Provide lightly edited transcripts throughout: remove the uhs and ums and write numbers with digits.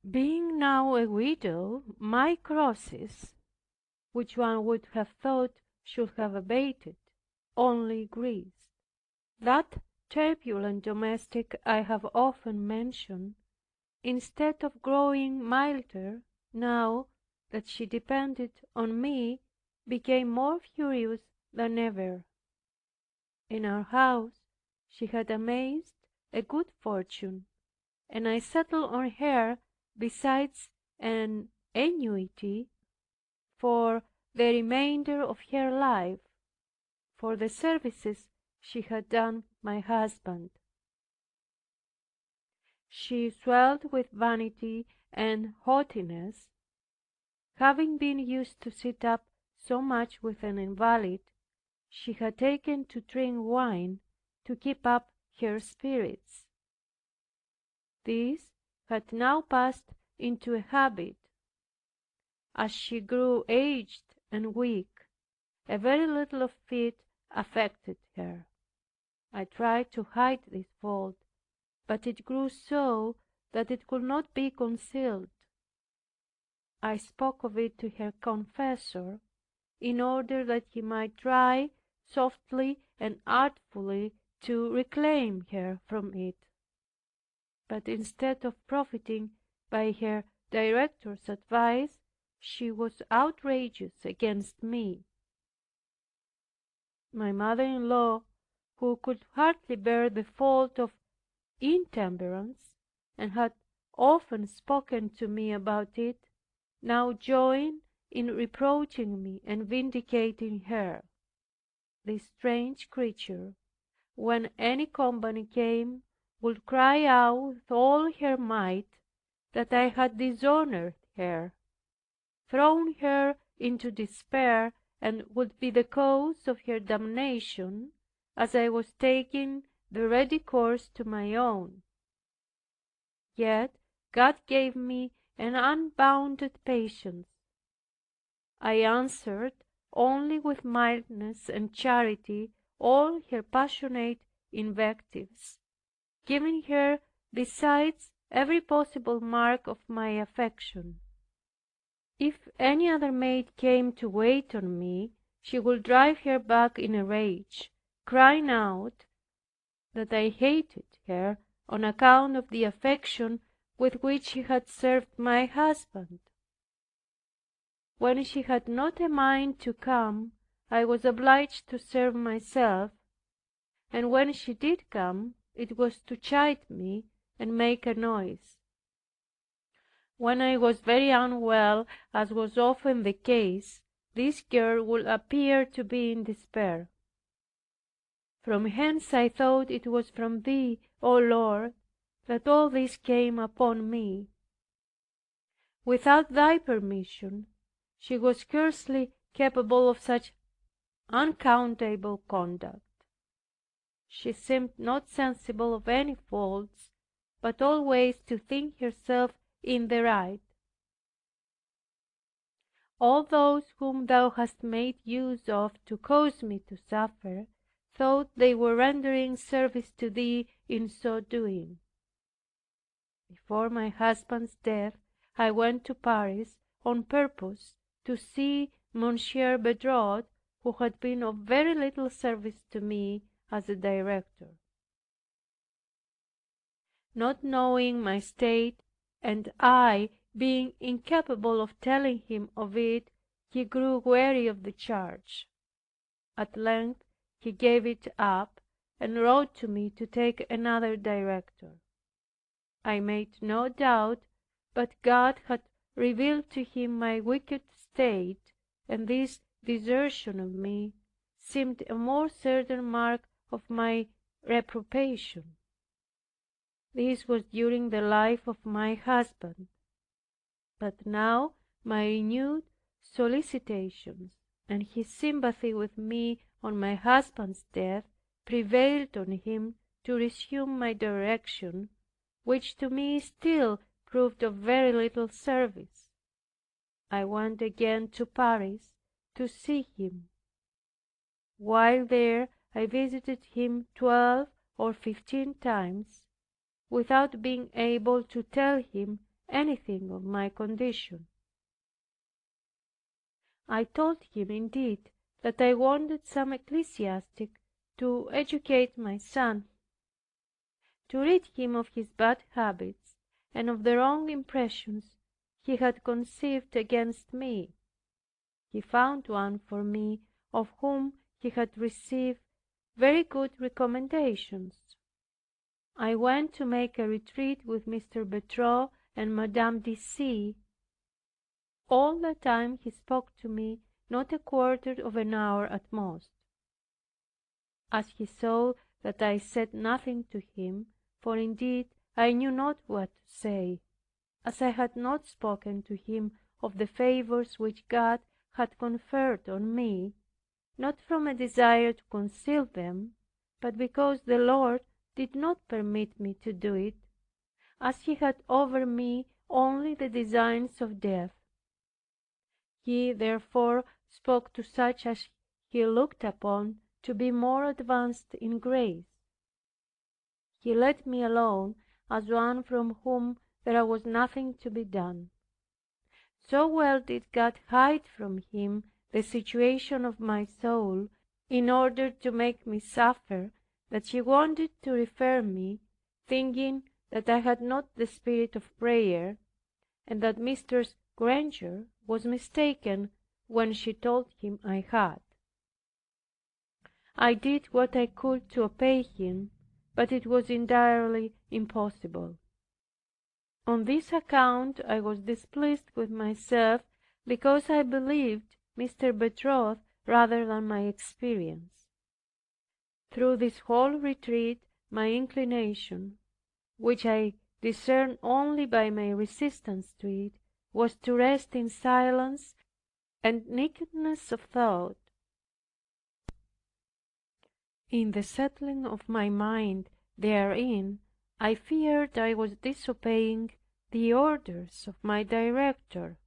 Being now a widow, my crosses, which one would have thought should have abated, only increased. That turbulent domestic I have often mentioned, instead of growing milder, now that she depended on me, became more furious than ever. In our house she had amassed a good fortune, and I settled on her, besides an annuity, for the remainder of her life, for the services she had done my husband. She swelled with vanity and haughtiness. Having been used to sit up so much with an invalid, she had taken to drink wine to keep up her spirits. This had now passed into a habit. As she grew aged and weak, a very little of it affected her. I tried to hide this fault, but it grew so that it could not be concealed. I spoke of it to her confessor, in order that he might try softly and artfully to reclaim her from it. But instead of profiting by her director's advice, she was outrageous against me. My mother-in-law, who could hardly bear the fault of intemperance, and had often spoken to me about it, now joined in reproaching me and vindicating her. This strange creature, when any company came, would cry out with all her might that I had dishonored her, thrown her into despair, and would be the cause of her damnation, as I was taking the ready course to my own. Yet God gave me an unbounded patience. I answered only with mildness and charity all her passionate invectives, giving her besides every possible mark of my affection. If any other maid came to wait on me, she would drive her back in a rage, crying out that I hated her on account of the affection with which she had served my husband. When she had not a mind to come, I was obliged to serve myself, and when she did come, it was to chide me and make a noise. When I was very unwell, as was often the case, this girl would appear to be in despair. From hence I thought it was from Thee, O Lord, that all this came upon me. Without Thy permission, she was scarcely capable of such unaccountable conduct. She seemed not sensible of any faults, but always to think herself in the right. All those whom Thou hast made use of to cause me to suffer, thought they were rendering service to Thee in so doing. Before my husband's death, I went to Paris on purpose to see Monsieur Bedrode, who had been of very little service to me as a director. Not knowing my state, and I being incapable of telling him of it, he grew weary of the charge. At length he gave it up, and wrote to me to take another director. I made no doubt but God had revealed to him my wicked state, and this desertion of me seemed a more certain mark of my reprobation. This was during the life of my husband. But now my renewed solicitations, and his sympathy with me on my husband's death, prevailed on him to resume my direction, which to me still proved of very little service. I went again to Paris to see him. While there I visited him 12 or 15 times, without being able to tell him anything of my condition. I told him indeed that I wanted some ecclesiastic to educate my son, to rid him of his bad habits and of the wrong impressions he had conceived against me. He found one for me of whom he had received very good recommendations. I went to make a retreat with Mr. Bertot and Madame Guyon. All the time he spoke to me not a quarter of an hour at most. As he saw that I said nothing to him, for indeed I knew not what to say, as I had not spoken to him of the favors which God had conferred on me, not from a desire to conceal them, but because the Lord did not permit me to do it, as he had over me only the designs of death. He therefore spoke to such as he looked upon to be more advanced in grace. He let me alone as one from whom there was nothing to be done. So well did God hide from him the situation of my soul, in order to make me suffer, that he wanted to refer me, thinking that I had not the spirit of prayer, and that Mrs. Granger was mistaken when she told him I had. I did what I could to obey him, but it was entirely impossible. On this account I was displeased with myself, because I believed Mr. Bertot rather than my experience. Through this whole retreat my inclination, which I discerned only by my resistance to it, was to rest in silence and nakedness of thought. In the settling of my mind therein, I feared I was disobeying the orders of my director.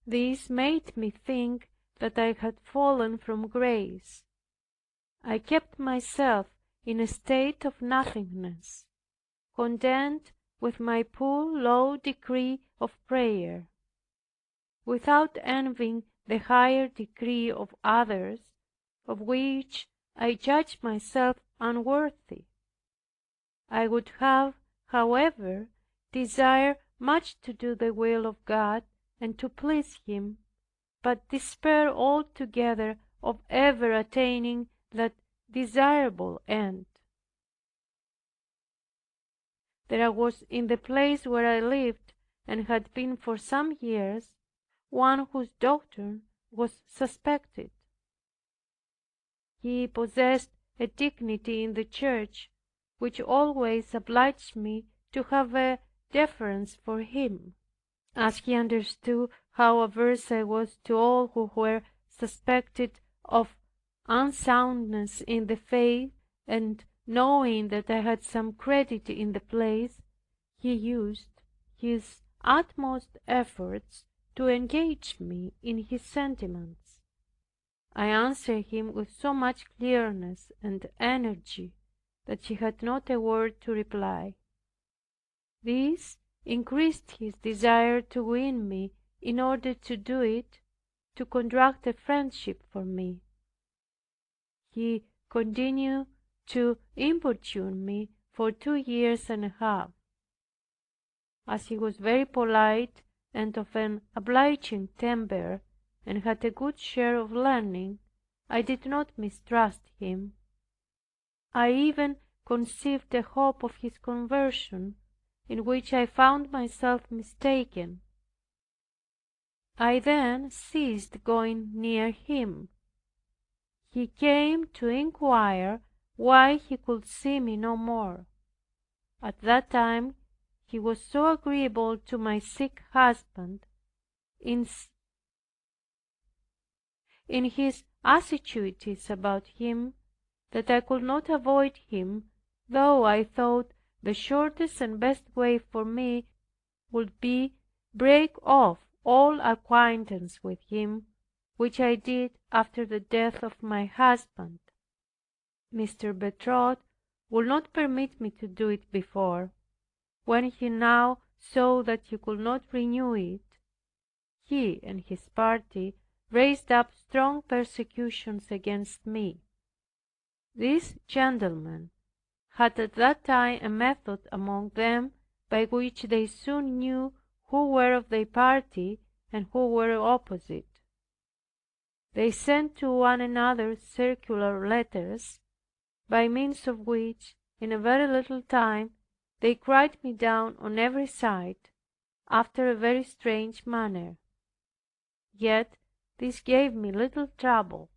This made me think that I had fallen from grace. I kept myself in a state of nothingness, content with my poor low degree of prayer, without envying the higher degree of others, of which I judged myself unworthy. I would have, however, desired much to do the will of God and to please Him, but despaired altogether of ever attaining that desirable end. There was in the place where I lived, and had been for some years, one whose doctrine was suspected. He possessed a dignity in the church, which always obliged me to have a deference for him, as he understood how averse I was to all who were suspected of unsoundness in the faith, and knowing that I had some credit in the place, he used his utmost efforts to engage me in his sentiments. I answered him with so much clearness and energy that he had not a word to reply. This increased his desire to win me, in order to do it, to contract a friendship for me. He continued to importune me for 2 years and a half. As he was very polite and of an obliging temper, and had a good share of learning, I did not mistrust him. I even conceived a hope of his conversion, in which I found myself mistaken. I then ceased going near him. He came to inquire why he could see me no more. At that time he was so agreeable to my sick husband in his assiduities about him, that I could not avoid him, though I thought the shortest and best way for me would be break off all acquaintance with him, which I did after the death of my husband. Mr. Bertot would not permit me to do it before, when he now saw that he could not renew it, he and his party raised up strong persecutions against me. These gentlemen had at that time a method among them by which they soon knew who were of their party and who were opposite. They sent to one another circular letters, by means of which, in a very little time, they cried me down on every side, after a very strange manner. Yet this gave me little trouble.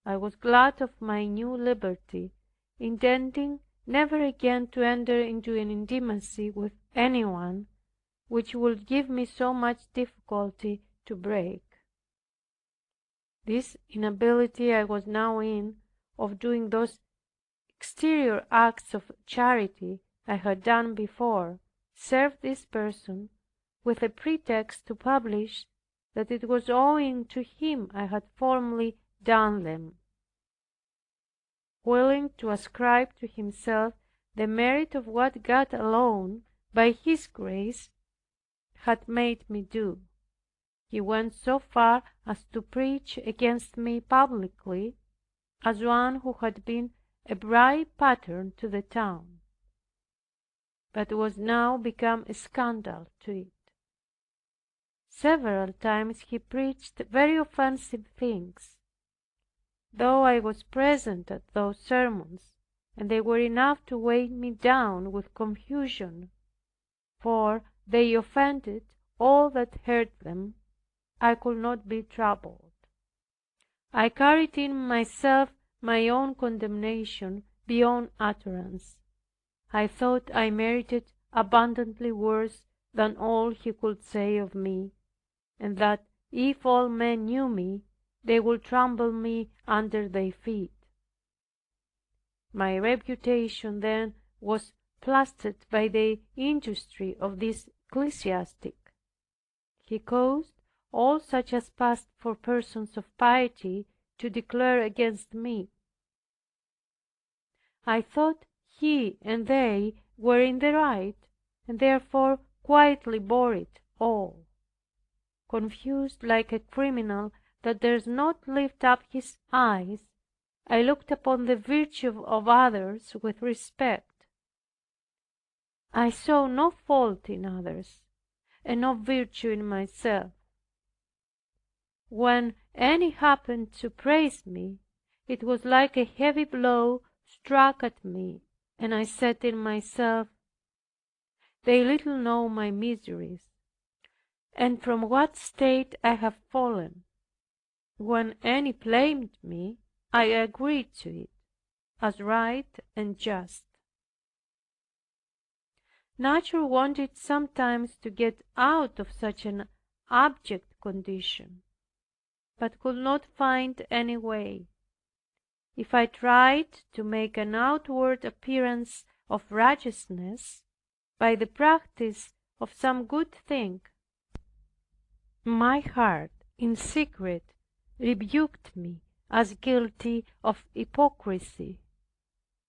I was glad of my new liberty, intending never again to enter into an intimacy with anyone which would give me so much difficulty to break. This inability I was now in of doing those exterior acts of charity I had done before, served this person with a pretext to publish that it was owing to him I had formerly done them, willing to ascribe to himself the merit of what God alone, by His grace, had made me do. He went so far as to preach against me publicly, as one who had been a bright pattern to the town, but was now become a scandal to it. Several times he preached very offensive things. Though I was present at those sermons, and they were enough to weigh me down with confusion, for they offended all that heard them, I could not be troubled. I carried in myself my own condemnation beyond utterance. I thought I merited abundantly worse than all he could say of me, and that if all men knew me, they would trample me under their feet. My reputation then was plastered by the industry of this ecclesiastic. He caused all such as passed for persons of piety to declare against me. I thought he and they were in the right, and therefore quietly bore it all. Confused like a criminal that dares not lift up his eyes, I looked upon the virtue of others with respect. I saw no fault in others, and no virtue in myself. When any happened to praise me, it was like a heavy blow struck at me, and I said in myself, they little know my miseries, and from what state I have fallen. When any blamed me, I agreed to it, as right and just. Nature wanted sometimes to get out of such an abject condition, but could not find any way. If I tried to make an outward appearance of righteousness by the practice of some good thing, my heart in secret rebuked me as guilty of hypocrisy,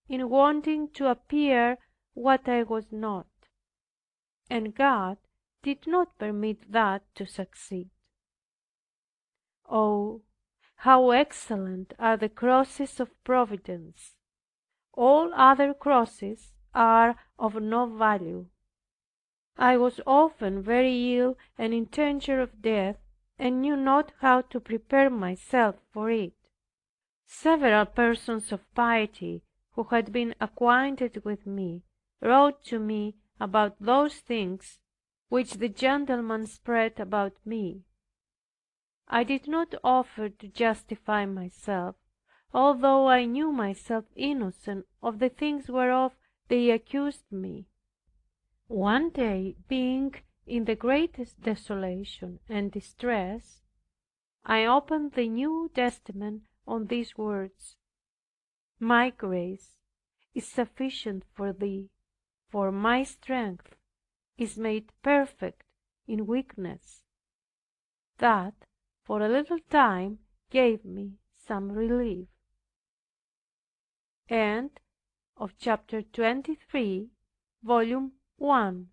in wanting to appear what I was not, and God did not permit that to succeed. Oh, how excellent are the crosses of Providence! All other crosses are of no value. I was often very ill and in danger of death, and knew not how to prepare myself for it. Several persons of piety, who had been acquainted with me, wrote to me about those things which the gentlemen spread about me. I did not offer to justify myself, although I knew myself innocent of the things whereof they accused me. One day, being in the greatest desolation and distress, I opened the New Testament on these words, "My grace is sufficient for thee, for my strength is made perfect in weakness." That for a little time gave me some relief. End of chapter 23, volume 1.